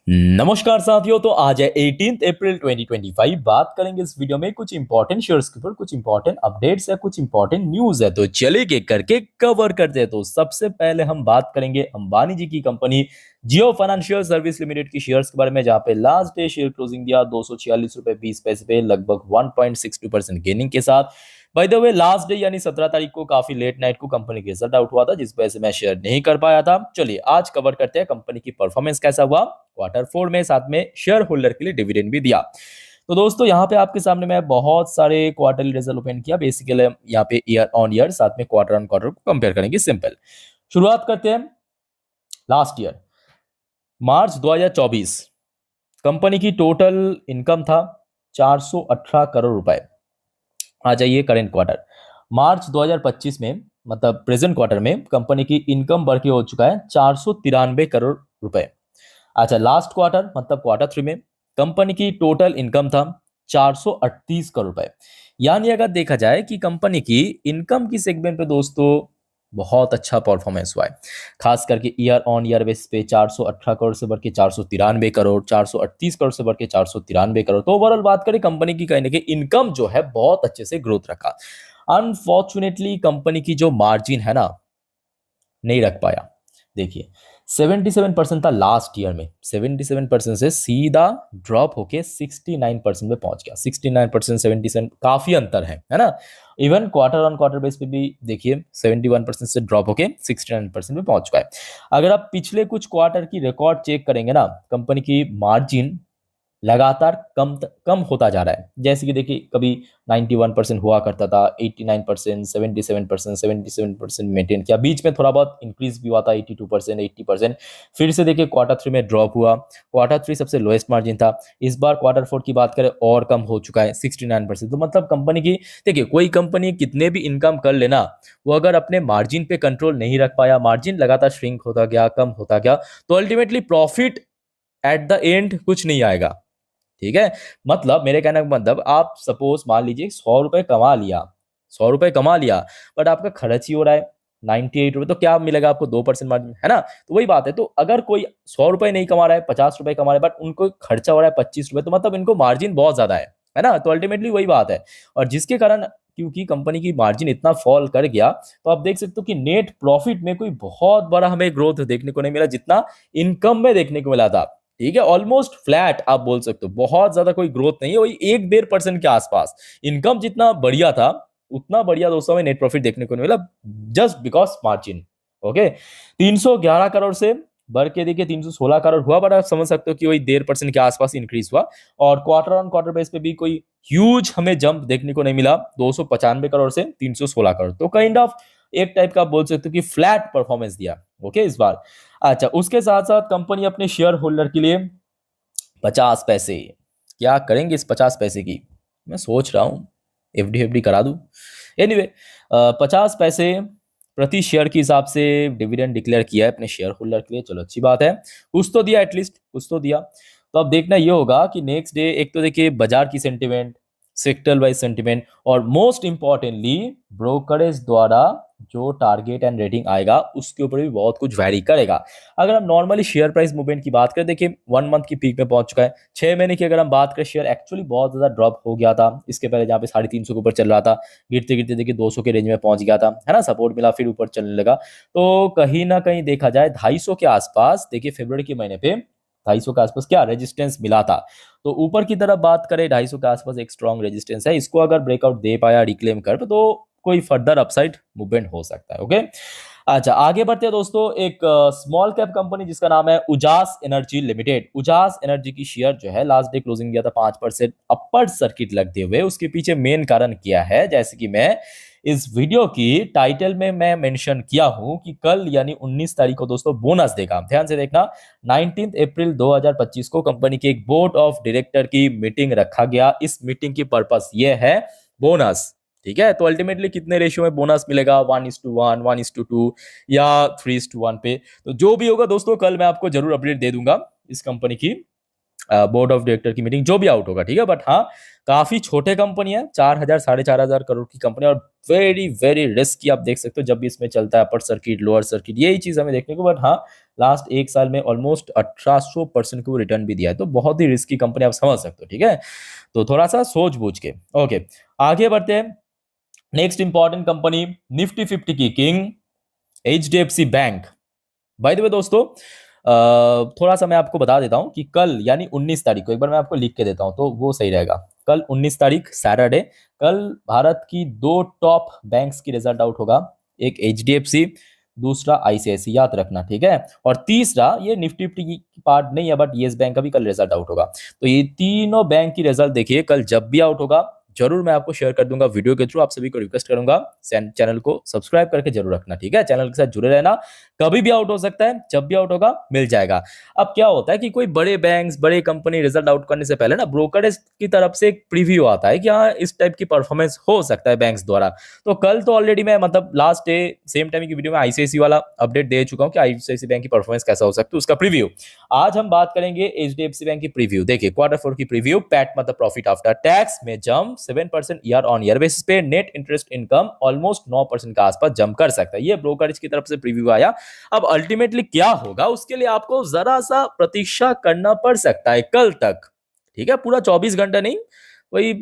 नमस्कार साथियों। तो आज है 18 अप्रैल 2025। बात करेंगे इस वीडियो में कुछ इंपॉर्टेंट शेयर्स के ऊपर, कुछ इंपॉर्टेंट अपडेट्स है, कुछ इंपॉर्टेंट न्यूज है। तो चलिए एक करके कवर करते हैं। तो सबसे पहले हम बात करेंगे अंबानी जी की कंपनी जियो फाइनेंशियल सर्विस लिमिटेड की शेयर्स के बारे में, जहां पे लास्ट डे शेयर क्लोजिंग दिया 246 रुपए 20 पैसे पे, लगभग 1.62% गेनिंग के साथ। By the way last day यानी 17 तारीख को काफी लेट नाइट को कंपनी का रिजल्ट आउट हुआ था, जिस वजह से मैं शेयर नहीं कर पाया था। चलिए आज कवर करते हैं कंपनी की परफॉर्मेंस कैसा हुआ Q4 में, साथ में शेयर होल्डर के लिए डिविडेंड भी दिया। तो दोस्तों यहाँ पे आपके सामने मैं बहुत सारे क्वार्टरली रिजल्ट ओपन किया। बेसिकली यहाँ पे ईयर ऑन ईयर साथ में क्वार्टर ऑन क्वार्टर को कंपेयर करेंगे। सिंपल शुरुआत करते हैं। लास्ट ईयर मार्च 2024 कंपनी की टोटल इनकम था 418 करोड़ रुपए। आ जाइए करेंट क्वार्टर मार्च 2025 में, मतलब प्रेजेंट क्वार्टर में कंपनी की इनकम बढ़ के हो चुका है 493 करोड़ रुपए। अच्छा, लास्ट क्वार्टर मतलब Q3 में कंपनी की टोटल इनकम था 438 करोड़ रुपए। यानी अगर देखा जाए कि कंपनी की इनकम की सेगमेंट पे दोस्तों बहुत अच्छा परफॉर्मेंस हुआ है, खास करके ईयर ऑन ईयर बेसिस पे 418 करोड़ से बढ़ के 493 करोड़, 438 करोड़ से बढ़ के 493 करोड़। तो ओवरऑल बात करें कंपनी की, कहीं ना कहीं इनकम जो है बहुत अच्छे से ग्रोथ रखा। अनफॉर्चुनेटली कंपनी की जो मार्जिन है ना, नहीं रख पाया। देखिए 77% था लास्ट ईयर में, 77% से सीधा ड्रॉप होके 69% पे पहुंच गया। 69% 77 काफी अंतर है ना। Even quarter on quarter base पे भी देखिए 71% से ड्रॉप होके 69% पे पहुंच चुका है। अगर आप पिछले कुछ क्वार्टर की रिकॉर्ड चेक करेंगे ना, कंपनी की मार्जिन लगातार कम होता जा रहा है। जैसे कि देखिए कभी 91% हुआ करता था, 89%, 77%, 77% मेंटेन किया, बीच में थोड़ा बहुत इंक्रीज भी हुआ था 82%, 80%। फिर से देखिए Q3 में ड्रॉप हुआ। Q3 सबसे लोएस्ट मार्जिन था। इस बार Q4 की बात करें और कम हो चुका है 69%। तो मतलब कंपनी की, देखिए कोई कंपनी कितने भी इनकम कर लेना, वो अगर अपने मार्जिन पे कंट्रोल नहीं रख पाया, मार्जिन लगातार श्रिंक होता गया, कम होता गया, तो ultimately profit at the end कुछ नहीं आएगा। ठीक है, मतलब मेरे कहने का मतलब, आप सपोज मान लीजिए 100 रुपए कमा लिया, 100 रुपए कमा लिया, बट आपका खर्च ही हो रहा है 98 रुपए, तो क्या मिलेगा आपको? 2% मार्जिन, है ना। तो वही बात है। तो अगर कोई 100 रुपए नहीं कमा रहा है, 50 रुपए कमा रहा है, बट उनको खर्चा हो रहा है 25 रुपए, तो मतलब इनको मार्जिन बहुत ज्यादा है ना। तो अल्टीमेटली वही बात है। और जिसके कारण, क्योंकि कंपनी की मार्जिन इतना फॉल कर गया, तो आप देख सकते हो कि नेट प्रॉफिट में कोई बहुत बड़ा हमें ग्रोथ देखने को नहीं मिला, जितना इनकम में देखने को मिला था। ठीक है, ऑलमोस्ट फ्लैट आप बोल सकते हो, बहुत ज्यादा कोई ग्रोथ नहीं है, वही 1-1.5% के आसपास। इनकम जितना बढ़िया था, उतना बढ़िया दोस्तों में नेट प्रॉफिट देखने को नहीं मिला, just because margin. Okay, 311 crore से बढ़ के देखिए 316 करोड़ हुआ, बट आप समझ सकते हो कि वही 1.5% के आसपास इंक्रीज हुआ। और क्वार्टर ऑन क्वार्टर बेस पे भी कोई ह्यूज हमें जंप देखने को नहीं मिला, 295 करोड़ से 316 करोड़। तो काइंड ऑफ एक टाइप का आप बोल सकते हो कि फ्लैट परफॉर्मेंस दिया ओके इस बार। अच्छा, उसके साथ साथ कंपनी अपने शेयर होल्डर के लिए 50 पैसे, क्या करेंगे इस 50 पैसे की, मैं सोच रहा हूँ एफडी करा दूं। एनीवे 50 पैसे प्रति शेयर के हिसाब से डिविडेंड डिक्लेयर किया है अपने शेयर होल्डर के लिए। चलो अच्छी बात है, कुछ तो दिया, एटलीस्ट कुछ तो दिया। तो अब देखना ये होगा कि नेक्स्ट डे, एक तो देखिए बाजार की सेंटिमेंट, सेक्टर वाइज सेंटिमेंट, और मोस्ट इंपॉर्टेंटली ब्रोकरेज द्वारा जो टारगेट एंड रेटिंग आएगा, उसके ऊपर भी बहुत कुछ वैरी करेगा। अगर हम नॉर्मली शेयर प्राइस मूवमेंट की बात करें, देखिए 1 मंथ की पीक में पहुंच चुका है। 6 महीने की अगर हम बात करें, शेयर एक्चुअली बहुत ज्यादा ड्रॉप हो गया था। इसके पहले जहाँ पे 350 के ऊपर चल रहा था, गिरते गिरते देखिए 200 के रेंज में पहुंच गया था, है ना, सपोर्ट मिला, फिर ऊपर चलने लगा। तो कहीं ना कहीं देखा जाए 250 के आसपास, देखिए फरवरी के महीने पे 250 के आसपास क्या रेजिस्टेंस मिला था। तो ऊपर की तरफ बात करें, 250 के आसपास एक स्ट्रॉन्ग रेजिस्टेंस है। इसको अगर ब्रेकआउट दे पाया, रिक्लेम कर, तो कोई फर्दर अपसाइड मूवमेंट हो सकता है। ओके, अच्छा आगे बढ़ते हैं दोस्तों। एक स्मॉल कैप कंपनी जिसका नाम है उजास एनर्जी लिमिटेड। उजास एनर्जी की शेयर जो है लास्ट डे क्लोजिंग दिया था 5% अपर सर्किट लगते हुए। उसके पीछे मेन कारण क्या है, जैसे कि मैं इस वीडियो की टाइटल में मैं मेंशन किया हूं कि कल यानी 19 तारीख को दोस्तों बोनस देगा। ध्यान से देखना, 19 अप्रैल 2025 को कंपनी के एक बोर्ड ऑफ डायरेक्टर की मीटिंग रखा गया। इस मीटिंग की पर्पस ये है बोनस। ठीक है, तो अल्टीमेटली कितने रेशियो में बोनस मिलेगा, 1:1, 1:2 या 3:1 पे। तो जो भी होगा दोस्तों, कल मैं आपको जरूर अपडेट दे दूंगा इस कंपनी की। बोर्ड ऑफ डायरेक्टर की मीटिंग, जो भी आउट होगा, ठीक है। बट हाँ, काफी छोटे कंपनी है, 4,000 4,500 करोड़ की कंपनी, और वेरी वेरी रिस्की, आप देख सकते हो जब भी इसमें चलता है अपर सर्किट लोअर सर्किट, यही चीज हमें देखने को। बट हाँ, लास्ट एक साल में ऑलमोस्ट 1800% को रिटर्न भी दिया है, तो बहुत ही रिस्की कंपनी, आप समझ सकते हो, ठीक है। तो थोड़ा सा सोच बूझ के। ओके, आगे बढ़ते हैं। नेक्स्ट इंपॉर्टेंट कंपनी, निफ्टी 50 की king, HDFC bank. By the way दोस्तों, थोड़ा सा मैं आपको बता देता हूं कि कल यानी 19 तारीख को, एक बार मैं आपको लिख के देता हूं तो वो सही रहेगा। कल 19 तारीख सैटरडे, कल भारत की दो टॉप बैंक्स की रिजल्ट आउट होगा। एक HDFC, दूसरा ICICI, याद रखना, ठीक है। और तीसरा, ये निफ्टी की पार्ट नहीं है, बट येस बैंक का भी कल रिजल्ट आउट होगा। तो ये तीनों बैंक की रिजल्ट देखिए, कल जब भी आउट होगा जरूर मैं आपको शेयर कर दूंगा वीडियो के थ्रू। आप सभी को रिक्वेस्ट करूंगा चैनल को सब्सक्राइब करके जरूर रखना, ठीक है। चैनल के साथ जुड़े रहना, कभी भी आउट हो सकता है, जब भी आउट होगा मिल जाएगा। अब क्या होता है कि कोई बड़े बैंक्स, बड़े कंपनी रिजल्ट आउट करने से पहले ना ब्रोकरेज की तरफ से एक प्रीव्यू आता है कि हाँ इस टाइप की परफॉर्मेंस हो सकता है बैंक्स द्वारा। तो कल तो ऑलरेडी मैं मतलब लास्ट डे सेम टाइम की वीडियो में ICICI वाला अपडेट दे चुका हूं कि ICICI बैंक की परफॉर्मेंस कैसा हो सकता है, उसका प्रीव्यू। आज हम बात करेंगे HDFC बैंक की प्रीव्यू। देखिए Q4 की प्रीव्यू, पैट मतलब प्रॉफिट आफ्टर टैक्स में jump 7% year on year basis पे, नेट इंटरेस्ट इनकम ऑलमोस्ट 9% के आसपास जंप कर सकता है। ये ब्रोकरेज की तरफ से प्रीव्यू आया। अब अल्टीमेटली क्या होगा उसके लिए आपको जरा सा प्रतीक्षा करना पड़ सकता है कल तक, ठीक है। पूरा 24 घंटा नहीं, वही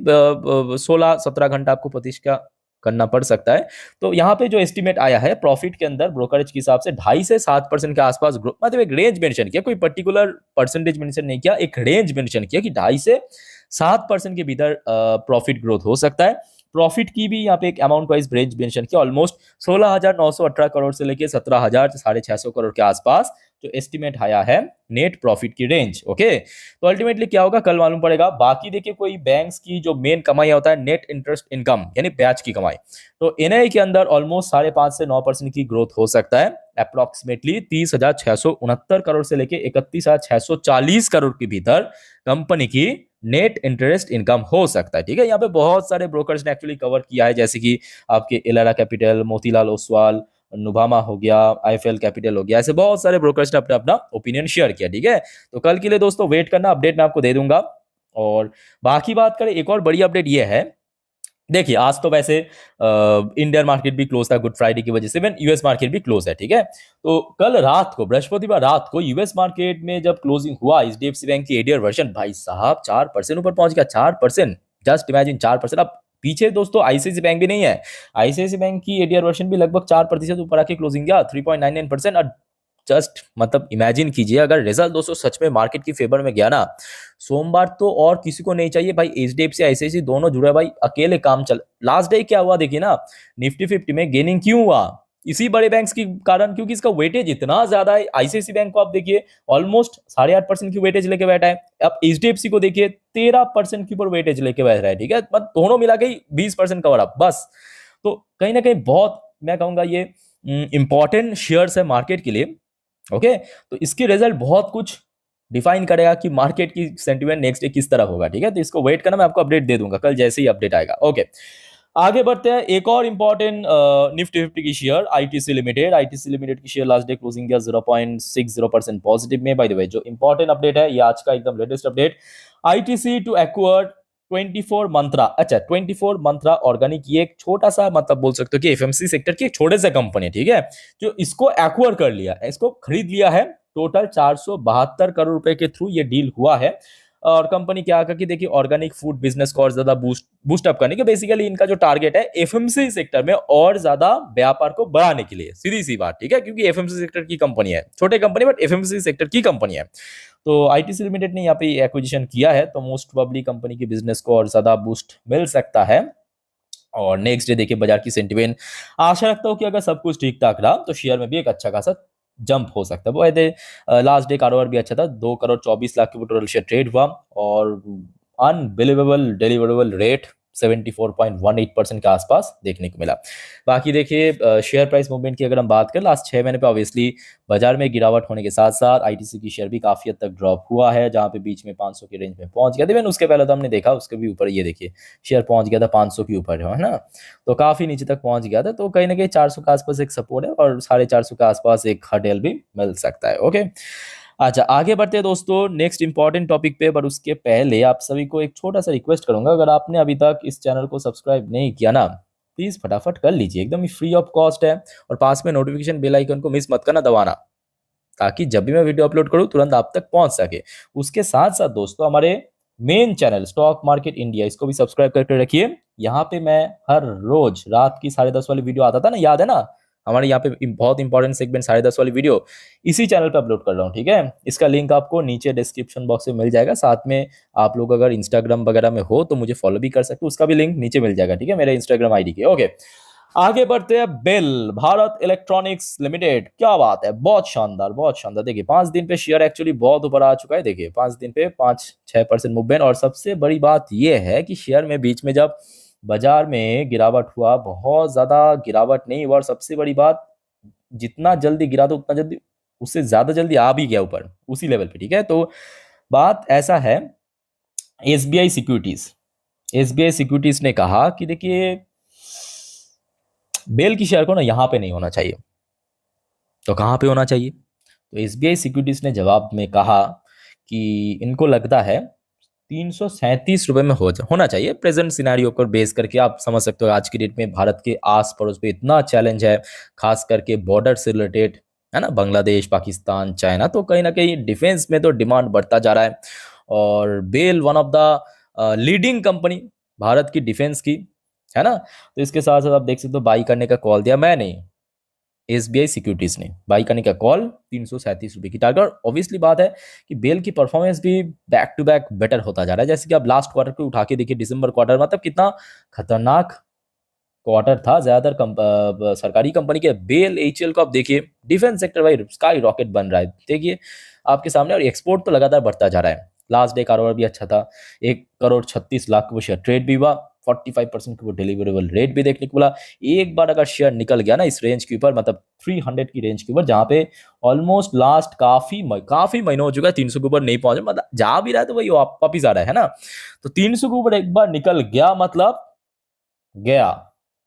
16-17 घंटा आपको प्रतीक्षा करना पड़ सकता है। तो यहाँ पे जो एस्टिमेट आया है प्रॉफिट के अंदर ब्रोकरेज के हिसाब से 2.5 से 7% के आसपास ग्रोथ, मतलब एक रेंज मेंशन किया, कोई पर्टिकुलर परसेंटेज मेंशन नहीं किया, एक रेंज मेंशन किया कि 2.5 से 7% के भीतर प्रॉफिट ग्रोथ हो सकता है। प्रॉफिट की भी यहाँ पे एक अमाउंट वाइज रेंज मेंशन किया, ऑलमोस्ट 16,918 करोड़ से लेके 17,650 करोड़ के आसपास जो एस्टिमेट आया है नेट प्रॉफिट की रेंज। ओके, तो अल्टीमेटली क्या होगा कल मालूम पड़ेगा। बाकी देखिए कोई बैंक्स की जो मेन कमाई होता है नेट इंटरेस्ट इनकम यानी ब्याज की कमाई, तो NII के अंदर ऑलमोस्ट 5.5 से 9% की ग्रोथ हो सकता है। अप्रोक्सीमेटली 30,669 करोड़ से लेके 31,640 करोड़ के भीतर कंपनी की नेट इंटरेस्ट इनकम हो सकता है, ठीक है। यहाँ पे बहुत सारे ब्रोकर्स ने एक्चुअली कवर किया है, जैसे कि आपके इलारा कैपिटल, मोतीलाल ओसवाल, नुभामा हो गया, IFL कैपिटल हो गया, ऐसे बहुत सारे ब्रोकर्स ने अपना अपना ओपिनियन शेयर किया, ठीक है। तो कल के लिए दोस्तों वेट करना, अपडेट मैं आपको दे दूंगा। और बाकी बात करें, एक और बड़ी अपडेट ये है, देखिए आज तो वैसे इंडियन मार्केट भी क्लोज था गुड फ्राइडे की वजह से, इवन US मार्केट भी क्लोज है, ठीक है। तो कल रात को, बृहस्पतिवार रात को US मार्केट में जब क्लोजिंग हुआ, HDFC बैंक की एडीआर वर्जन भाई साहब 4% ऊपर पहुंच गया, 4%, जस्ट इमेजिन 4%। अब पीछे दोस्तों ICICI बैंक भी नहीं है, ICICI बैंक की एडीआर वर्जन भी लगभग 4% ऊपर आके क्लोजिंग गया 3.99%। और जस्ट मतलब इमेजिन कीजिए अगर रिजल्ट दोस्तों सच में मार्केट की फेवर में गया ना सोमवार, तो और किसी को नहीं चाहिए भाई, HDFC ICICI दोनों जुड़े भाई, अकेले काम चल। लास्ट डे क्या हुआ देखिए ना, निफ्टी 50 में गेनिंग क्यों हुआ, इसी बड़े बैंक्स के कारण, क्योंकि इसका वेटेज इतना ज्यादा है। ICICI बैंक को आप देखिए ऑलमोस्ट 8.5% की वेटेज लेके बैठा है। अब HDFC को देखिए 13% के ऊपर वेटेज लेके बैठ रहा है, ठीक है। मतलब दोनों मिला के 20% कवर अप बस। तो कहीं ना कहीं बहुत, मैं कहूंगा ये इंपॉर्टेंट शेयर्स है मार्केट के लिए। ओके, तो इसकी रिजल्ट बहुत कुछ डिफाइन करेगा कि मार्केट की सेंटीमेंट नेक्स्ट डे किस तरह होगा, ठीक है। तो इसको वेट करना, मैं आपको अपडेट दे दूंगा कल जैसे ही अपडेट आएगा। ओके, आगे बढ़ते हैं। एक और इंपॉर्टेंट निफ्टी 50 की share ITC limited. ITC limited की शेयर लास्ट डे क्लोजिंग किया 0.60% पॉजिटिव में। बाय द वे जो इंपॉर्टेंट अपडेट है ये आज का एकदम latest update, ITC to acquire 24 Mantra. अच्छा, 24 मंत्रा ऑर्गेनिक, ये एक छोटा सा मतलब बोल सकते हो कि FMC सेक्टर की एक छोटे से कंपनी, ठीक है, जो इसको एक्वायर कर लिया, इसको खरीद लिया है। टोटल 472 करोड़ रुपए के थ्रू ये डील हुआ है। और कंपनी क्या करके देखिए ऑर्गेनिक फूड बिजनेस को और ज्यादा बूस्ट अप करने के, बेसिकली इनका जो टारगेट है FMC सेक्टर में और ज्यादा व्यापार को बढ़ाने के लिए, सीधी सी बात, ठीक है। क्योंकि FMC सेक्टर की कंपनी है, छोटे कंपनी बट FMC सेक्टर की कंपनी है। तो ITC लिमिटेड ने यहाँ पे एक्विजिशन किया है, तो मोस्ट प्रोबेबली कंपनी की बिजनेस को और ज्यादा बूस्ट मिल सकता है। और नेक्स्ट डे देखिए बाजार की सेंटिमेंट, आशा रखता हूँ कि अगर सब कुछ ठीक ठाक रहा तो शेयर में भी एक अच्छा खासा जंप हो सकता है। वो लास्ट डे कारोबार भी अच्छा था, 2 करोड़ 24 लाख की टोटल शेयर ट्रेड हुआ, और अनबिलीवेबल डिलीवरेबल रेट 74.18% के आसपास देखने को मिला। बाकी देखिए शेयर प्राइस मूवमेंट की अगर हम बात करें लास्ट 6 महीने पे, ऑब्वियसली बाजार में गिरावट होने के साथ साथ ITC की शेयर भी काफी हद तक ड्रॉप हुआ है, जहां पे बीच में 500 की रेंज में पहुंच गया था। इवन उसके पहले तो हमने देखा उसके भी ऊपर, ये देखिए शेयर पहुंच गया था 500 के ऊपर, है ना, तो काफी नीचे तक पहुंच गया था। तो कहीं ना कहीं 400 के आसपास एक सपोर्ट है और 450 के आसपास एक हर्डल भी मिल सकता है। ओके, अच्छा, आगे बढ़ते हैं दोस्तों नेक्स्ट इंपॉर्टेंट टॉपिक पे, पर उसके पहले आप सभी को एक छोटा सा रिक्वेस्ट करूंगा, अगर आपने अभी तक इस चैनल को सब्सक्राइब नहीं किया ना, प्लीज फटाफट कर लीजिए, एकदम ही फ्री ऑफ कॉस्ट है। और पास में नोटिफिकेशन बेल आइकन को मिस मत करना दबाना, ताकि जब भी मैं वीडियो अपलोड करूं तुरंत आप तक पहुंच सके। उसके साथ साथ दोस्तों हमारे main channel stock market India, इसको भी सब्सक्राइब करके रखिए। यहाँ पे मैं हर रोज रात की 10:30 वाली वीडियो आता था ना, याद है ना, हमारे यहाँ पे बहुत इंपॉर्टेंट सेगमेंट 10:30 वाली वीडियो इसी चैनल पे अपलोड कर रहा हूँ, ठीक है। इसका लिंक आपको नीचे डिस्क्रिप्शन बॉक्स में मिल जाएगा। साथ में आप लोग अगर इंस्टाग्राम वगैरह में हो तो मुझे फॉलो भी कर सकते हो, उसका भी लिंक नीचे मिल जाएगा, ठीक है, मेरे इंस्टाग्राम आईडी के। ओके, आगे बढ़ते हैं। बेल भारत इलेक्ट्रॉनिक्स लिमिटेड, क्या बात है, बहुत शानदार बहुत शानदार। देखिए 5 दिन पे शेयर एक्चुअली बहुत ऊपर आ चुका है। देखिए 5 दिन पे 5-6% मूवमेंट, और सबसे बड़ी बात यह है कि शेयर में बीच में जब बाजार में गिरावट हुआ, बहुत ज्यादा गिरावट नहीं हुआ, और सबसे बड़ी बात, जितना जल्दी गिरा तो उतना जल्दी, उससे ज्यादा जल्दी आ भी गया ऊपर उसी लेवल पे, ठीक है। तो बात ऐसा है, एसबीआई सिक्योरिटीज ने कहा कि देखिए बेल की शेयर को ना यहाँ पे नहीं होना चाहिए, तो कहाँ पे होना चाहिए। तो एसबीआई सिक्योरिटीज ने जवाब में कहा कि इनको लगता है 337 रुपए में होना चाहिए। प्रेजेंट सिनेरियो पर बेस करके आप समझ सकते हो आज की डेट में भारत के आस पड़ोस पे इतना चैलेंज है, खास करके बॉर्डर से रिलेटेड, है ना, बांग्लादेश, पाकिस्तान, चाइना, तो कहीं ना कहीं डिफेंस में तो डिमांड बढ़ता जा रहा है। और BEL one of the leading company Bharat की डिफेंस की, है ना। तो इसके साथ साथ आप देख सकते हो बाई करने का कॉल दिया, मैं नहीं, एसबीआई सिक्योरिटीज ने बाई करने का कॉल 337 रुपए की टारगेट। और ऑब्वियसली बात है कि बेल की परफॉर्मेंस भी बैक टू बैक बेटर होता जा रहा है। जैसे कि आप लास्ट क्वार्टर को उठा के देखिए, दिसंबर क्वार्टर मतलब कितना खतरनाक क्वार्टर था ज्यादातर सरकारी कंपनी के। बेल एचएल को आप देखिए, डिफेंस सेक्टर भाई स्काई रॉकेट बन रहा है, देखिए आपके सामने। और एक्सपोर्ट तो लगातार बढ़ता जा रहा है। लास्ट डे कारोबार भी अच्छा था, 1,36,00,000 वो शेयर ट्रेड भी हुआ, 45% की वो डिलीवरेबल रेट भी देखने को मिला। एक बार अगर शेयर निकल गया ना इस रेंज के ऊपर, मतलब 300 की रेंज के ऊपर, जहां पे ऑलमोस्ट लास्ट काफी महीनों हो चुका है 300 के ऊपर नहीं पहुंचे, मतलब जा भी रहा है तो वही वापिस आ रहा है ना। तो 300 के ऊपर एक बार निकल गया मतलब गया,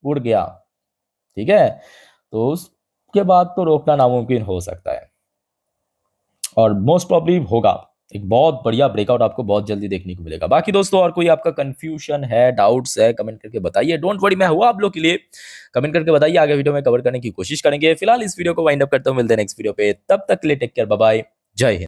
उड़ गया, ठीक है। तो उसके बाद तो रोकना नामुमकिन हो सकता है, और मोस्ट प्रॉब्ली होगा। एक बहुत बढ़िया ब्रेकआउट आपको बहुत जल्दी देखने को मिलेगा। बाकी दोस्तों और कोई आपका कंफ्यूजन है, डाउट्स है, कमेंट करके बताइए। डोंट वरी, मैं हुआ आप लोग के लिए, कमेंट करके बताइए, आगे वीडियो में कवर करने की कोशिश करेंगे। फिलहाल इस वीडियो को वाइंड अप करते हुए मिलते हैं नेक्स्ट वीडियो पे, तब तक के लिए टेक केयर, बाय बाय, जय हिंद।